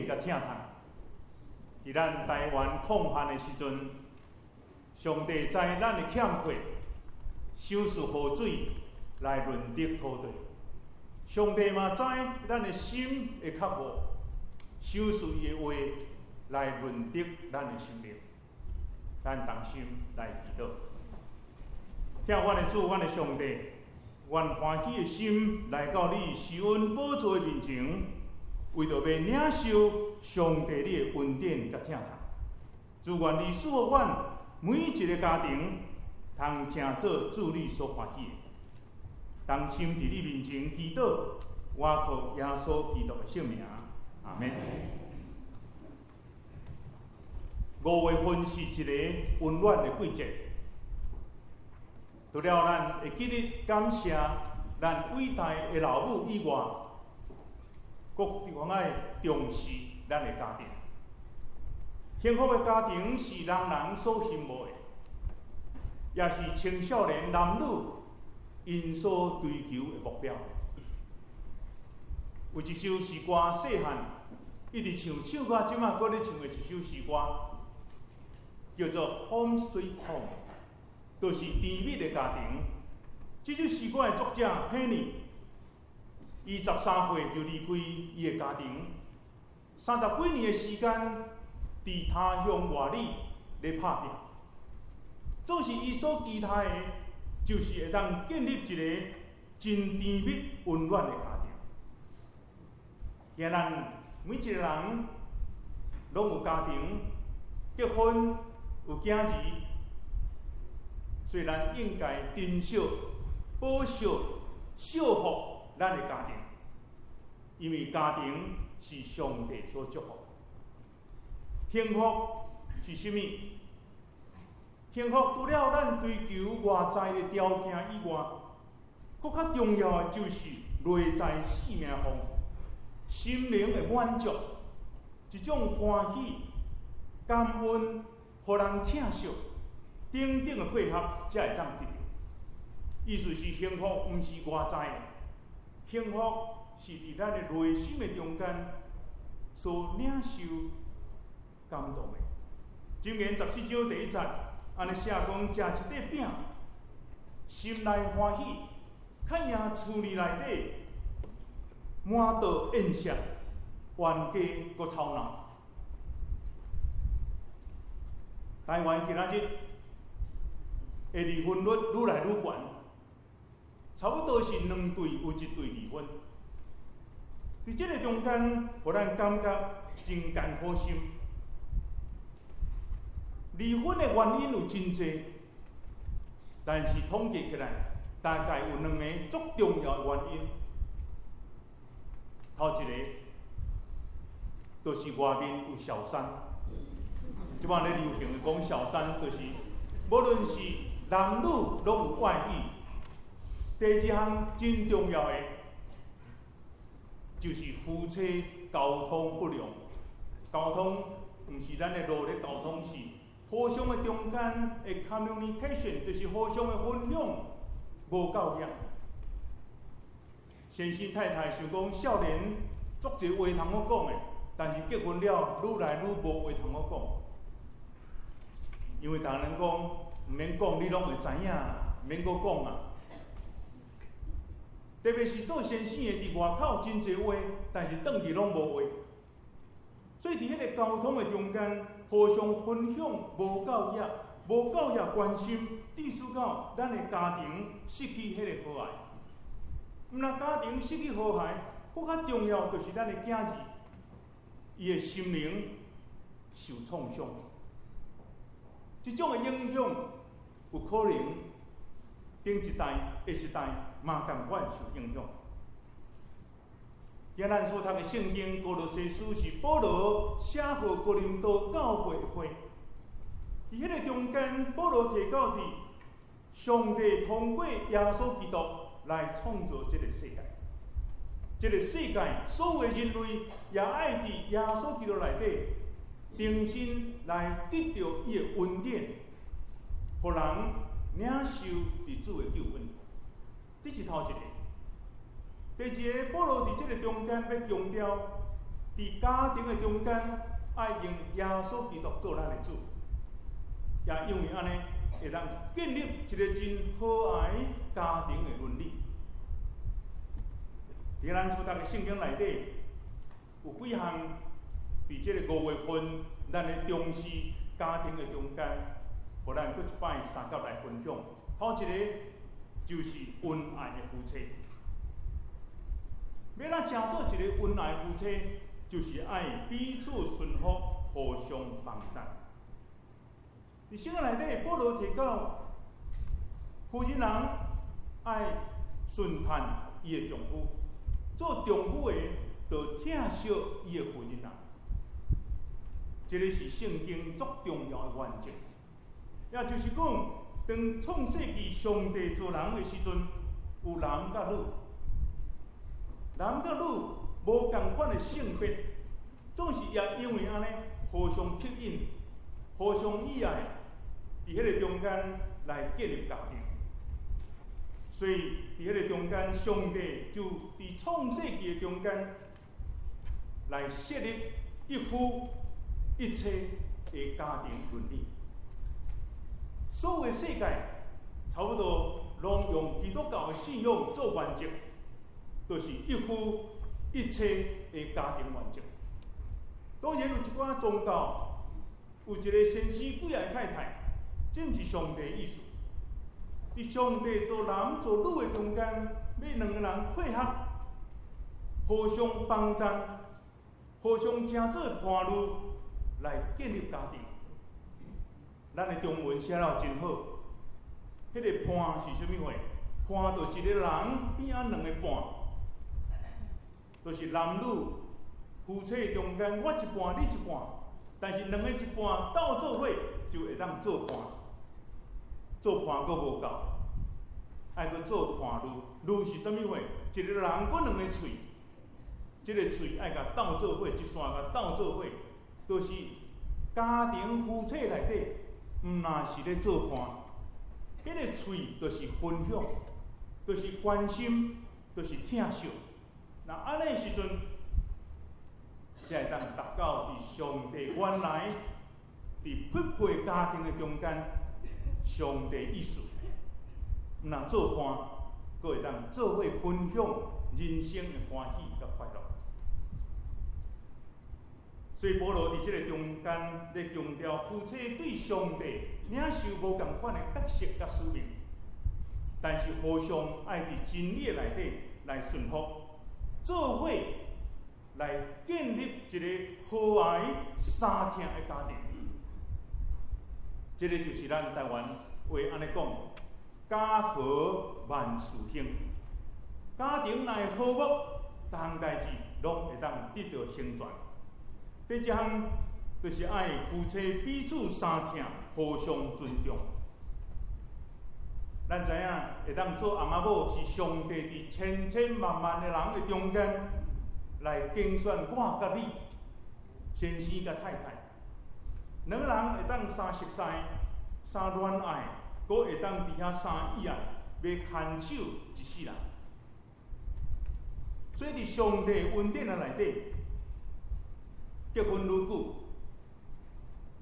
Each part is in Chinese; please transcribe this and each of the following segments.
甲疼痛。伫咱台湾抗旱的时阵，上帝知咱的欠缺，赏赐雨水来润泽土地。上帝嘛知咱的心会较无，赏赐伊的话来润泽咱的心灵。咱同心来祈祷，听阮的主，阮的上帝，愿欢喜的心来到你施恩宝座的面前，为着要领受上帝你的恩典甲疼痛。主愿你赐予阮每一个家庭，通成做主你所欢喜的。同心伫你面前祈祷，我靠耶稣基督的圣名，阿门。5月份是一个温暖的季节，除了咱会记得感谢咱伟大的老母以外，各地方爱重视咱的家庭。幸福的家庭是人人所羡慕的，也是青少年男女因所追求的目标。有一首诗歌，细汉一直唱到即马，搁咧唱的一首诗歌，叫做《Home Sweet Home》，就是甜蜜的家庭。这首诗歌的作者 Penny， 伊13岁就离开伊的家庭，30几年的时间，伫他乡外里咧打拼。总是伊所期待的，就是会当建立一个真甜蜜、温暖的家庭。今咱每一个人拢有家庭，结婚有囝儿，所以咱应该珍惜、保守、守护咱的家庭，因为家庭是上帝所祝福。幸福是甚么？幸福除了咱追求外在的条件以外，更较重要的就是内在生命丰富、心灵的满足，一种欢喜、感恩、互人疼惜、等等的配合，才会当得到。意思是幸福，毋是外在的，幸福是伫咱的内心的中间所领受感动的。箴言14章第1节，安尼写讲：食一块饼，心内欢喜，较赢厝里内底满道宴席，冤家搁吵闹。台湾今仔日的离婚率愈来愈悬，差不多是2对有1对离婚。伫这个中间，互咱感觉真艰苦心。离婚的原因有真多，但是统计起来，大概有2个足重要的原因。头一个就是外面有小三，即摆咧流行的讲小三，就是无论是男女拢有外遇。第二项真重要的，就是夫妻沟通不良。沟通毋是咱的路咧沟通，是互相的中间的 communication， 就是互相的分享无够协。先生太太想讲少年足侪话通好讲的，但是结婚了愈来愈无话通好讲，因为大人讲毋免讲，你拢会知影啦，毋免搁讲啦。特别是做先生的，伫外口真侪话，但是转去拢无话。所以伫迄个沟通的中间，互相分享无够协，无够协关心，致使到咱的家庭失去迄个和谐。毋若家庭失去和谐，更较重要就是咱的囝儿，伊的心灵受创伤。这种的影响有可能顶一代、下一代嘛同款受影响。今咱所读的圣经《哥罗西书》是保罗写予哥林多教会的批。伫迄个中间，保罗提到伫上帝通过耶稣基督来创造这个世界，这个世界所有的人类也爱伫耶稣基督内底重新来得到伊的恩典，互人领受伫主的救恩。这是头一个。第二个，保罗伫这个中间要强调，伫家庭的中间，爱用耶稣基督做咱的主，也因为安尼，会当建立一个真和蔼家庭的伦理。伫咱厝读的圣经内底，有几项伫这个5月份，咱会重视家庭的中间，互咱搁一摆三角来分享。头一个就是恩爱的夫妻。要咱成做一个恩爱夫妻，就是爱彼此顺服，互相帮助。伫圣经内底，保罗提到，夫人人爱顺趁伊的丈夫，做丈夫的就疼惜伊的夫人人。这个是圣经足重要的原则。也就是讲，当创世纪上帝造人的时阵，有男甲女，男甲女无共款的性别，总是也因为安尼互相吸引、互相依爱，伫迄个中间来建立家庭。所以伫迄个中间，上帝就伫创世纪的中间来设立一夫一妻的家庭伦理。所有的世界差不多拢用基督教的信仰做原则，就是一夫一妻的家庭原则。当然有一寡宗教有一个先生几个太太，这毋是上帝的意思。伫上帝做男做女的中间，要两个人配合，互相帮衬，互相成做伴侣，来建立家庭。咱的中文写了真好，迄个伴是啥物话？伴就是一个人变啊两个伴，就是男女夫妻中间，我一半你一半，但是两个一半斗做伙就会当做伴。做伴阁无够，爱阁做伴侣。侣是啥物话？一个人阁两个喙，这个喙爱甲斗做伙，一线甲斗做伙，就是家庭夫妻内底。毋若是咧做伴，迄个喙就是分享，就是关心，就是疼惜。那安尼的时阵，才会当达到伫上帝原来伫匹配家庭的中间，上帝意思。毋若做伴，阁会当做伙分享人生的欢喜甲快乐。所以保罗伫即个中间咧强调，夫妻对上帝领受无共款的角色甲使命，但是互相爱伫真理内底来顺服，做伙来建立一个和蔼三听的家庭。这个就是咱台湾话安尼讲，家和万事兴。家庭内和睦，各项代志拢会当得到成全。第一项就是爱夫妻彼此相听，互相尊重。咱知影会当做阿妈某，是上帝伫千千万万的人的中间来竞选我甲你，先生甲太太，两个人会当相熟悉、相恋爱，阁会当伫遐相依爱，要牵手一世人。所以伫上帝恩典的内底。结婚愈久，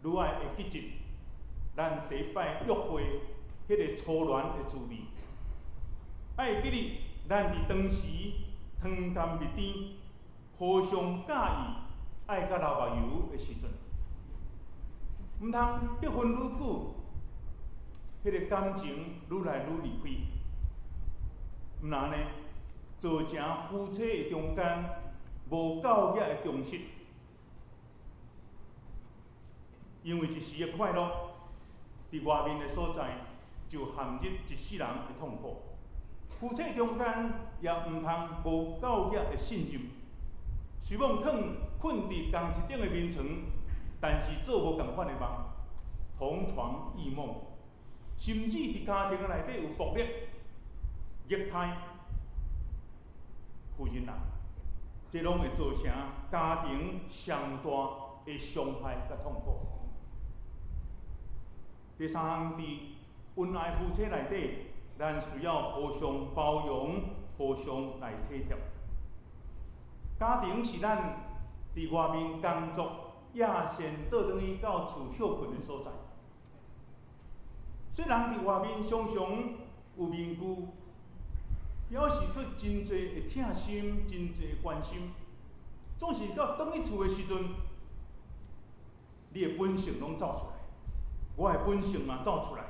愈爱会记得咱第一摆约会迄个初恋的滋味。爱记得咱伫当时汤甘蜜甜、互相介意、爱甲流目油的时阵，毋通结婚愈久，迄个感情愈来愈离开。毋然呢，造成夫妻的中间无够额的重视。因为一时的快乐，伫外面的所在，就陷入一世人的痛苦。夫妻中间也毋通无够额的信任，虽望困伫同一顶的眠床，但是做无共款的梦，同床异梦，甚至伫家庭内底有暴力、虐待夫人人，这拢会造成家庭上大的伤害甲痛苦。第三项，伫恩爱夫妻内底，咱需要互相包容、互相来体贴。家庭是咱伫外面工作，夜先倒转去到厝休困的所在。虽然伫外面常常有面具，表示出真侪的疼心，真侪的关心，总是到倒去厝的时阵，你的本性拢走出来，我的本性嘛走出来，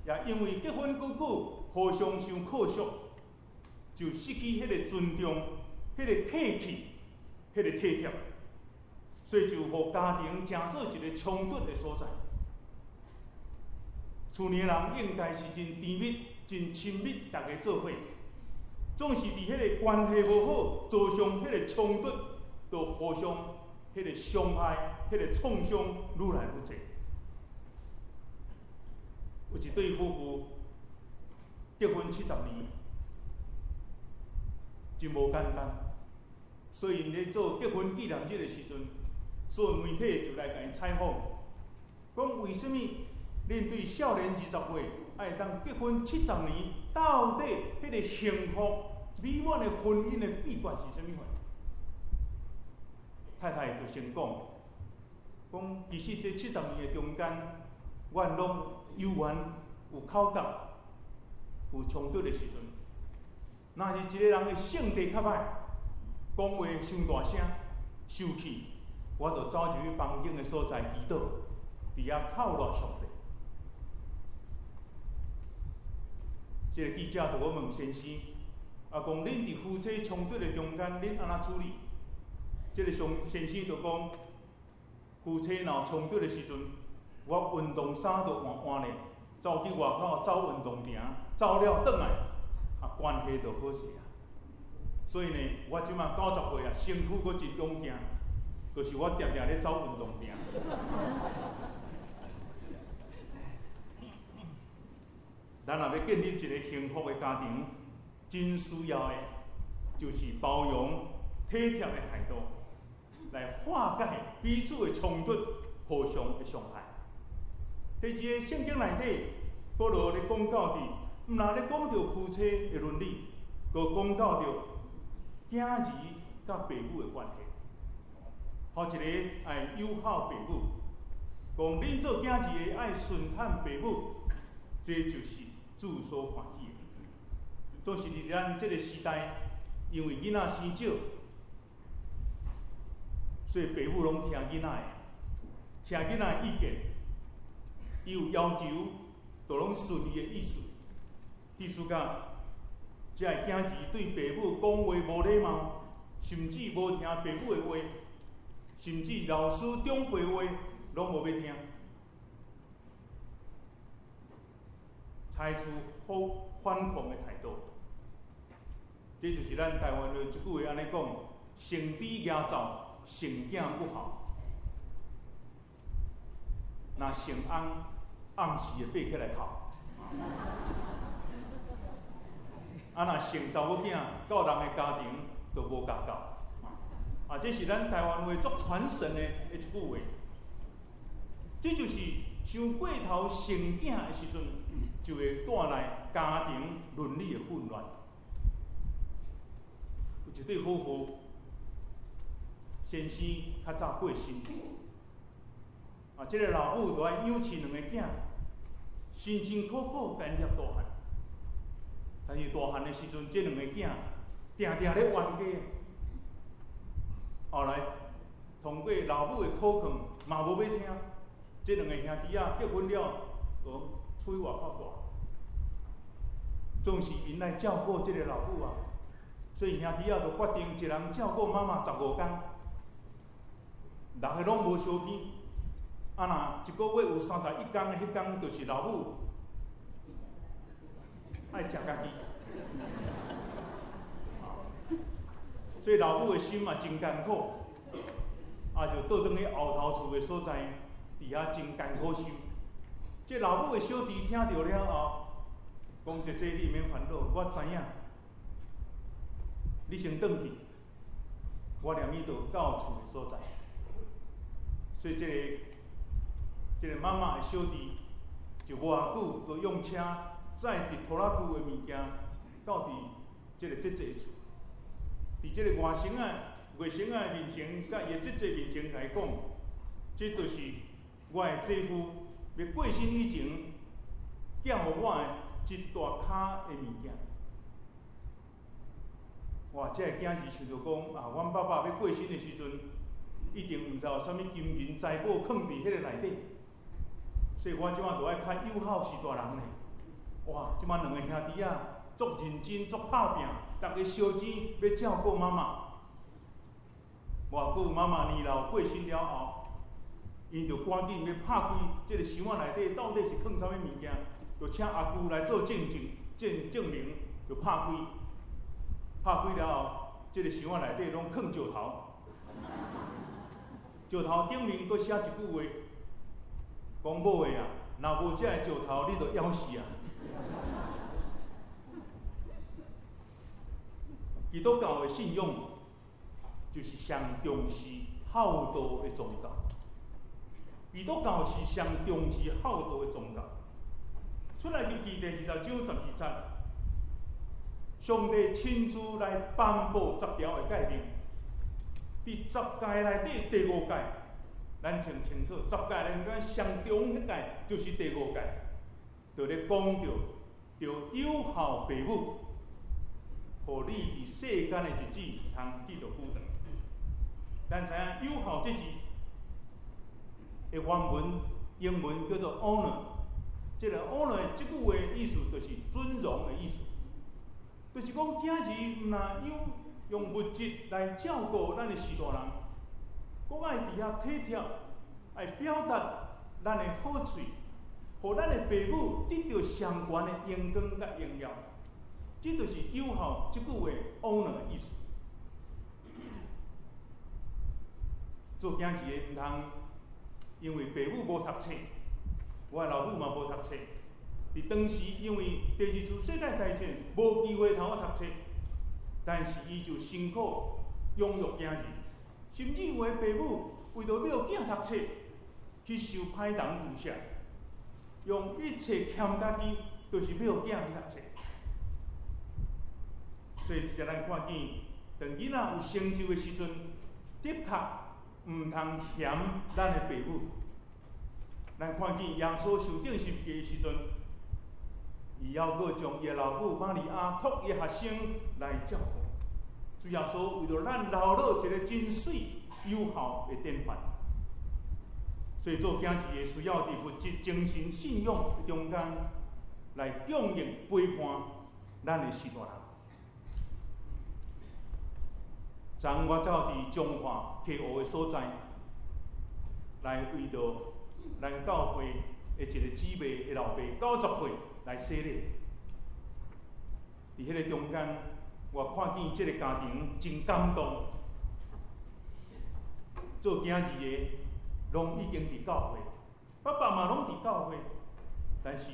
也因为结婚久久，互相伤可惜，就失去迄个尊重、迄个客气、迄个体贴，所以就互家庭成做一个冲突的所在。厝内人应该是真甜蜜、真亲密，大家做伙，总是伫迄个关系无好，造成迄个冲突，就互相迄个伤害、迄个创伤愈来愈侪。有一对夫妇结婚70年，真无简单。所以因咧做结婚纪念日的时阵，所有媒体就来甲因采访，讲为什么恁对少年20岁爱当结婚70年，到底迄个幸福美满的婚姻的秘诀是啥物款？太太就先讲，其实伫70年的中间，阮拢有缘有口角、有冲突的时阵，若是一个人的性格较歹，讲话伤大声、生气，我就走入去房间的所在祈祷，伫遐靠赖上帝。这个记者就我问先生，讲恁伫夫妻冲突的中间，恁安怎处理？这个先生就讲，夫妻若冲突的时阵，我运动衫就换换咧，走去外口走运动场，走了转来，关系就好势啊。所以呢，我即马90岁啊，身躯阁真勇健，就是我常常咧走运动场。咱若要建立一个幸福的家庭，真需要的就是包容、体贴的态度，来化解彼此的冲突、互相的伤害。第二个圣经内底，保罗咧讲到伫，毋但咧讲到夫妻的伦理，阁讲到着囝儿甲爸母的关系。头一个爱友好爸母，讲恁做囝儿的爱顺坦爸母，这就是主所欢喜的。就是伫咱这个时代，因为囡仔生少，所以爸母拢听囡仔的，听囡仔的意见，伊有要求，就拢顺伊的意思。意思讲，这个囝儿对爸母讲话无礼貌，甚至无听爸母的话，甚至老师长辈话拢无要听，采取反抗的态度。这就是咱台湾的一句话安尼讲：成子压灶，成囝不好。那成翁暗时会爬起来哭，若成查某囝到人的家庭就无家教。这是咱台湾话足传神的一句话。这就是伤过头成囝的时阵，就会带来家庭伦理的混乱。有一对夫妇，先生较早过身，这个老母就爱养饲2个囝，辛辛苦苦干接大汉。但是大汉的时阵，这2个囝定定咧冤家。后来通过老母的考劝，嘛无要听，这2个兄弟仔结婚了，就出去外口住。总是因来照顾这个老母啊，所以兄弟仔就决定一人照顾妈妈15天，6个拢无相片。若一个月有31天，迄天就是老母爱食家己。所以老母的心嘛真艰苦，就倒转去后头厝的所在，伫遐真艰苦受。这老母的小弟听到了后，讲：姐姐你免烦恼，我知影，你先转去，我连伊就到厝的所在。所以这个妈妈的小弟就无偌久，就用车载伫拖拉机的物件到伫这个姐姐的厝。伫这个外省啊，月生仔面前，甲伊的姐姐面前来讲，这就是我的姐夫要过身以前，寄互我的一大卡的物件。哇！这个囝儿想着讲啊，阮爸爸要过身的时阵，一定毋知有啥物金银财宝藏伫迄个内底，所以我即马就爱较友好是大人咧。哇！即马两个兄弟啊，足认真，足打拼，逐个烧钱要照顾妈妈。偌久妈妈年老过身了后，因就赶紧要拍开这个箱仔内底到底是藏啥物物件，就请阿舅来做证明，就拍开。拍开了后，这个箱仔内底拢藏石头，石头顶面佫写一句话，讲某个啊，若无这个石头，你就夭死啊！基督教的信仰就是上重视孝道的宗教。基督教是上重视孝道的宗教。出来日记第20章12节，上帝亲自来颁布10条的诫命。伫10诫内底第5诫，咱清楚，10诫内底上重迄诫就是第5诫，就咧讲着友孝父母，互你伫世间的日子通得到久长。咱知影友孝这字的原文英文叫做 honor， 这个 honor 这句话的意思就是尊荣的意思，就是讲囝儿毋若用物质来照顾咱的士大人，佫爱伫遐体贴，爱表达咱的好处，互咱的父母得到上悬的荣光甲荣耀。这就是友孝这句话 honor 的意思。做囝儿的毋通因为父母无读册，我的老母嘛无读册，伫当时因为第二次世界大战无机会通读册，但是伊就辛苦养育囝儿，甚至有的父母为着要囝读册，去受歹人愚舍，用一切欠家己，就是要囝去读册。所以，即个咱看见，当囡仔有成就的时阵，的确毋通嫌咱的父母。咱看见耶稣受定十字架的时阵，伊还佫将伊的老母玛利亚托伊学生来照顾。主耶稣为着咱留落一个真水友孝的典范。所以做囝儿的需要伫物质、精神、信仰的中间来供应陪伴咱的士大人。昨我走伫彰化溪湖的所在，来为着咱教会的一个姊妹的老爸90岁来洗礼。伫迄个中间，我看见这个家庭真感动。做囝儿的拢已经伫教会，爸爸嘛拢伫教会，但是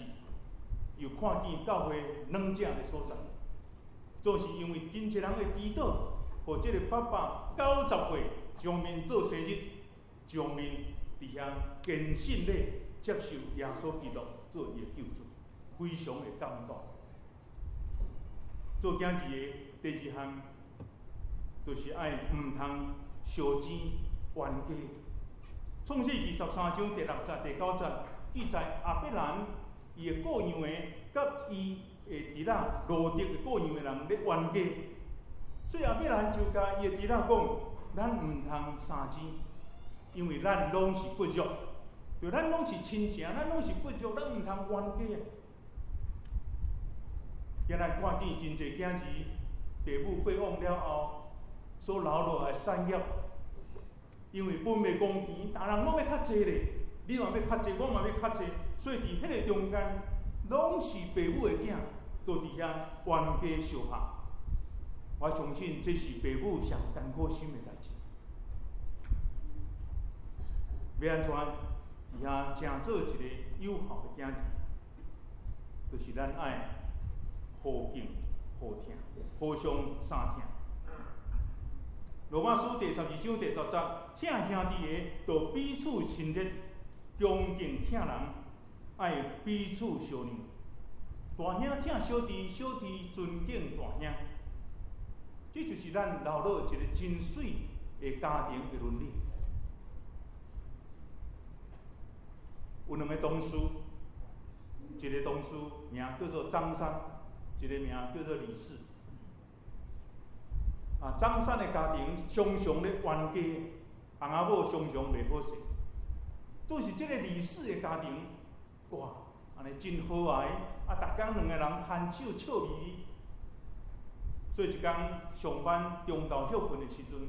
又看见教会软弱的所在，总是因为真侪人的祈祷。互即个爸爸90岁上面做生日，上面伫遐坚信咧接受耶稣基督做伊的救主，非常的感动。做囝儿的第二项，就是爱毋通烧钱冤家。创世纪13章第6节、第9节记载亚伯兰伊的雇养的，甲伊的弟仔罗得的雇养的人咧冤家。所以亚伯兰就甲伊的弟仔讲：咱毋通生钱，因为咱拢是骨肉，就咱拢是亲情，咱拢是骨肉，咱毋通冤家。今仔看见真侪囝儿，父母过往了后，所留落来产业，因为分袂公平，大人拢要较济咧，你嘛要较济，我嘛要较济，所以伫迄个中间，拢是父母的囝，都伫遐冤家相拍。我相信这是父母上艰苦心的代志。要安怎伫遐成做一个友好的囝儿，就是咱爱互敬、互疼、互相相疼。罗马书第12章第10节，疼兄弟的，就彼此亲热，恭敬疼人，爱彼此相让。大兄疼小弟，小弟尊敬大兄。这就是咱留落一个真水的家庭的伦理。有两个同事，一个同事名叫做张三，一个名叫做李四。张三的家庭常常咧冤家，翁仔某常常袂好势。就是这个李四的家庭，哇，安尼真好啊！逐工两个人牵手笑眯眯。所以一天上班中昼休困的时阵，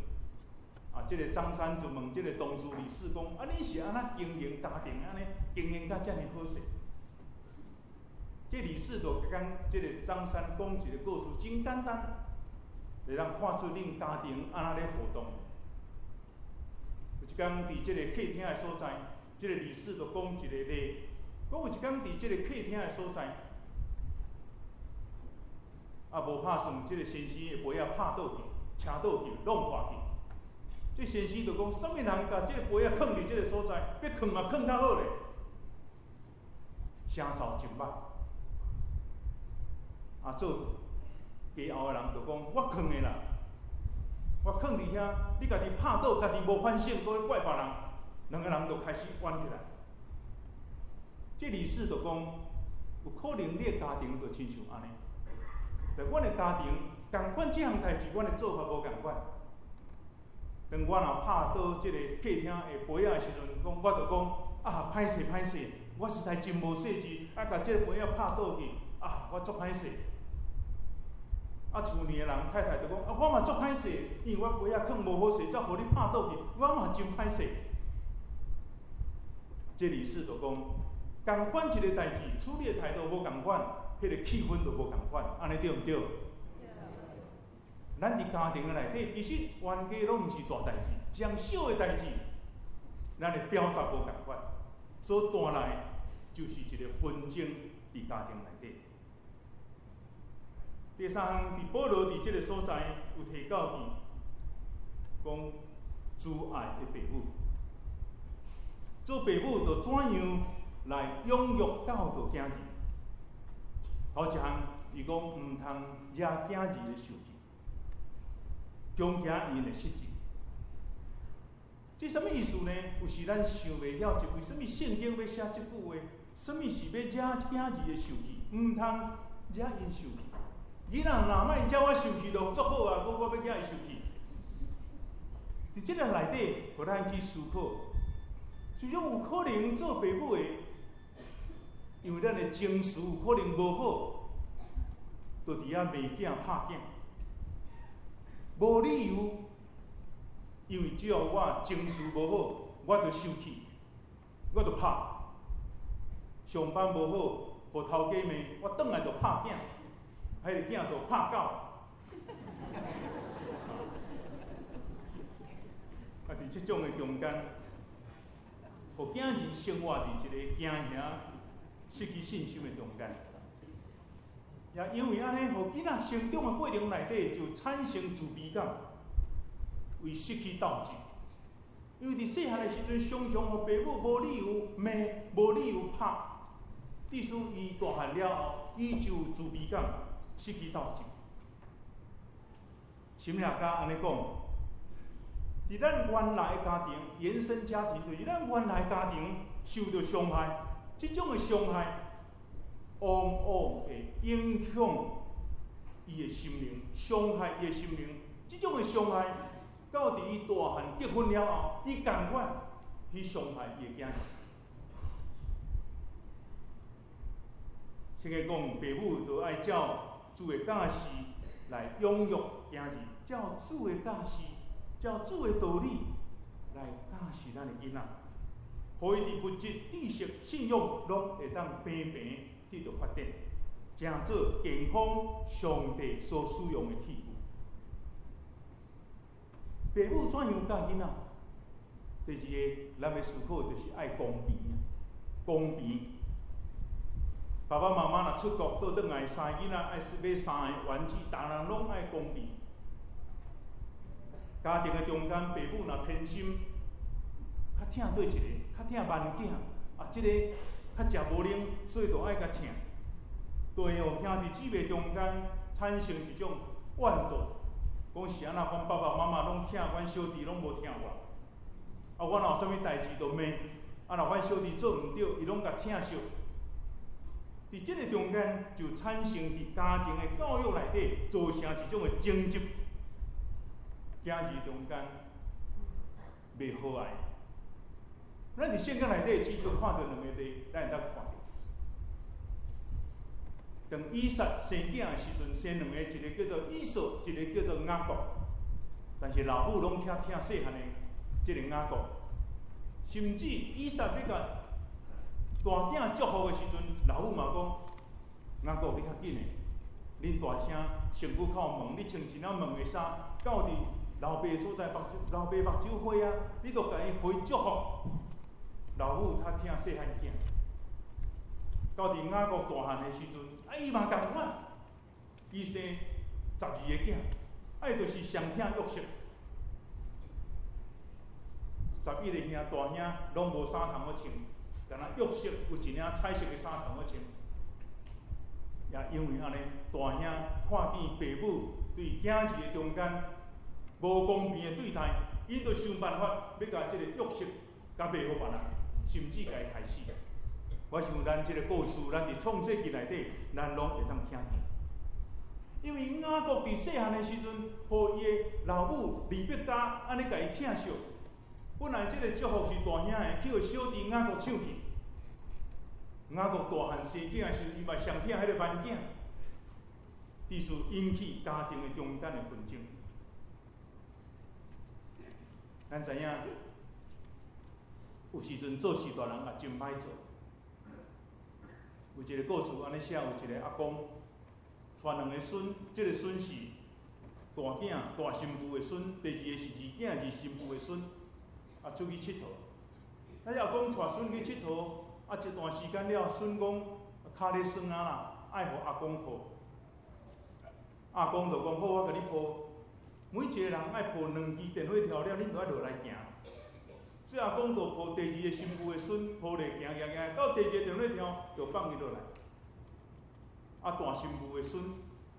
这个张三就问这个同事李四讲：你是安怎经营家庭，安尼经营甲遮尔好势？这李四就跟这个张三讲一个故事，真简单，会让看出恁家庭安怎咧活动。有一天伫这个客厅的所在，这个李四就讲一个例，讲有一天伫这个客厅的所在。无拍算，这个先生的杯拍倒去、车倒去、弄破去。这先生就讲：什么人把这个杯放伫这个所在？要放嘛，放较好咧。声扫真歹。做家后的人就讲：我放的啦，我放伫遐，你家己拍倒，家己无反省，搁咧怪别人，两个人就开始冤起来。这李四就讲：有可能你的家庭就亲像安尼。但阮的家庭，共款这项代志，阮的做法无共款。当我若拍倒这个客厅的杯的时阵，我就讲歹势歹势，我实在真无细致，甲这个杯拍倒去，我足歹势。厝里的人太太就讲我嘛足歹势，因为我杯放无好势，才互你拍倒去，我嘛真歹势。这李四就讲，共款一个代志，处理的态度无共款。迄个气氛就无共款，安尼对毋对？咱伫家庭的内底，其实冤家拢毋是大代志，将小的代志，咱的表达无共款，所带来就是一个纷争伫家庭内底。第三项，伫保罗伫即个所在有提到讲主爱的父母，做父母着怎样来养育教导囝儿？头一项，伊讲毋通惹囝儿的受气，强行因的失志。这什么意思呢？有时咱想袂晓，就为什么圣经要写这句话？什么是要惹囝儿的受气？毋通惹因受气。囡仔若莫惹我受气，就足好啊！我要惹伊受气。伫这个内底，互咱去思考，就说有可能做父母的。因为咱的情绪有可能无好，就伫遐骂囝拍囝，无理由。因为只要我情绪无好，我就生气，我就拍。上班无好，互头家骂，我转来就拍囝，迄个囝就拍狗。伫即种的中间，互囝儿生活伫一个惊吓。失去信心的中间，也因为安尼，互囡仔成长的过程内底就产生自卑感，为失去斗志。因为伫细汉的时阵，常常互父母无理由骂、无理由拍，致使伊大汉了后，伊就有自卑感，失去斗志。心理学家安尼讲，伫咱原来的家庭、原生家庭，就是咱原来家庭受到伤害。这种的伤害，往往会影响伊的心灵，伤害伊的心灵。这种的伤害，到伫伊大汉结婚了后，伊共款去伤害伊的囝儿。圣经讲，父母就爱照主的教示来养育囝儿，照主的教示，照主的道理来教示咱的囡仔。互伊伫物质、知识、信用，拢会当平平得到发展，成做健康上帝所使用的器具。父母怎样教囡仔？第二个，咱要思考就是爱公平，公平。爸爸妈妈若出国倒转来，生囡仔爱买三个玩具，大人拢爱公平。家庭的中间，父母若偏心。较疼对一个，较疼慢囝，即个较食无能，所以就爱较疼。对哦，兄弟姊妹中间产生一种怨妒，讲是安那，阮爸爸妈妈拢疼阮小弟，拢无疼我。啊，我若有啥物代志就骂，啊，若阮小弟做毋对，伊拢甲疼惜。伫即个中间，就产生伫家庭的教育内底，造成一种的争执，囝儿中间袂和谐。咱伫圣经内底，只像看到两个例，咱会当看到。当以撒生囝的时阵，生两个，一个叫做以扫，一个叫做雅各。但是老母拢疼细汉的即个雅各，甚至以撒要甲大囝祝福的时阵，老母嘛讲：雅各，你较紧的，恁大兄身躯较问，你穿一领问的衫，到伫老爸所在老爸目睭花啊，你都甲伊回祝福。老母较疼细汉囝。到伫雅各大汉的时阵，伊嘛共款，伊生12个囝，就是上疼约瑟。11个兄大兄拢无衫通好穿，敢若约瑟有一领彩色的衫通好穿。也因为安尼，大兄看见爸母对囝儿的中间无公平的对待，伊就想办法要甲即个约瑟甲卖互别人，甚至甲伊害死。我想咱即个故事，咱伫创世纪内底，咱拢会当听见。因为雅各伫细汉的时阵，互伊的老母利百加安尼甲伊疼惜。本来即个祝福是大兄的，叫小弟雅各抢去。雅各大汉生囝的时阵，伊嘛上疼迄个慢囝，于是引起家庭的中间的纷争。咱知影，有时阵做事大人也真歹做。有一个故事安尼写，有一个阿公带两个孙，即个孙是大囝大媳妇的孙，第二个是二囝二媳妇的孙，啊出去佚佗。那阿公带孙去佚佗，啊一段时间了，孙讲骹咧酸啊啦，爱互阿公抱。阿公就讲好，我甲你抱。每一个人爱抱2支电火条了，恁就爱落来行。所以阿公就抱第二个媳妇的孙，抱咧行，到第二个电火条就放伊落来。啊，大媳妇的孙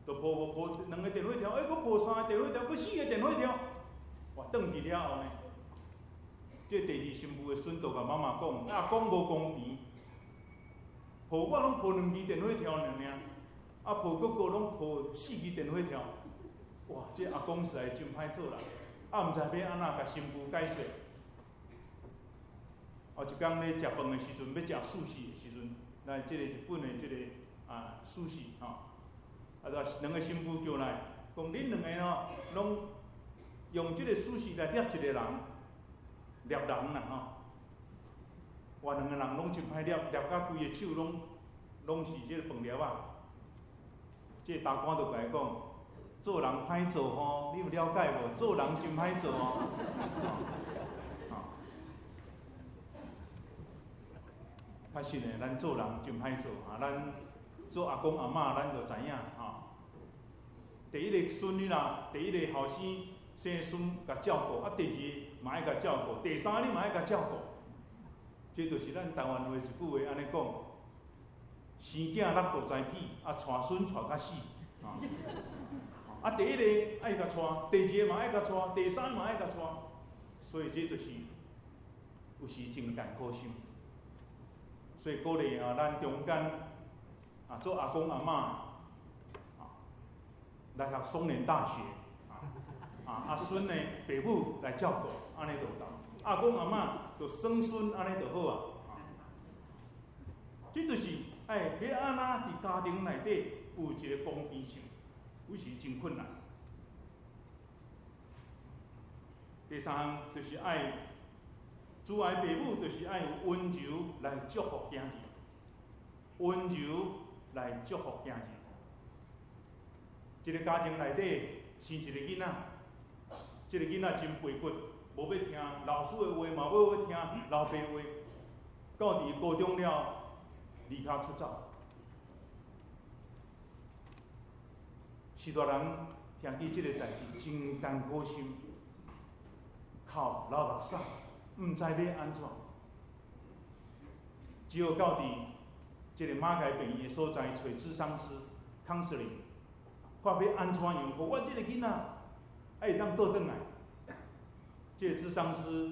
就抱2个电火条，佫抱3个电火条，佫4个电火条。哇，转去了后呢，这第二媳妇的孙就甲妈妈讲：阿公无公平，抱我拢抱2支电火条尔，啊抱哥哥拢抱4支电火条。哇，这阿公实在真歹做啦，啊，毋知要安怎甲媳妇解释。后一天咧食饭的时阵，要食寿司的时阵，咱即个日本的即个寿司吼，啊，就2个媳妇叫来，讲恁2个吼，拢用即个寿司来捏一个人，捏人啦吼。哇，2个人拢真歹捏，捏甲规个手拢是即个饭粒啊。即个大官就甲伊讲，做人歹做吼，你有了解无？做人真歹做哦。确实呢，咱做人真歹做啊！咱做阿公阿嬷，咱就知影哈。第一个孙女啦，第一个后生生孙甲照顾，啊，第二嘛爱甲照顾，第三你嘛爱甲照顾。这就是咱台湾话一句话安尼讲：生囝落大灾屁，啊，带孙带甲死。啊，第一个爱甲带，第二个嘛爱甲带，第三嘛爱甲带，所以这就是有时真艰苦心。所以鼓励咱中间做阿公阿嬷来读松联大学，阿孙呢爸母来照顾，安尼就够。阿公阿嬷就生孙，安尼就好啊。这就是要安怎伫家庭内底有一个公平性，有时真困难。第三项就是主爱爸母就是爱有温柔来祝福囝儿，温柔来祝福囝儿。一个家庭内底生一个囡仔，这个囡仔真背骨，无要听老师的话，嘛无要听老爸的话，到伫高中了离家出走。许多人听见这个代志真艰苦心，哭流目屎。毋知要安怎，只好到伫即个马街病院的所在找咨商师 counseling， 看要安怎样，互我即个囡仔会当倒转来。这个咨商师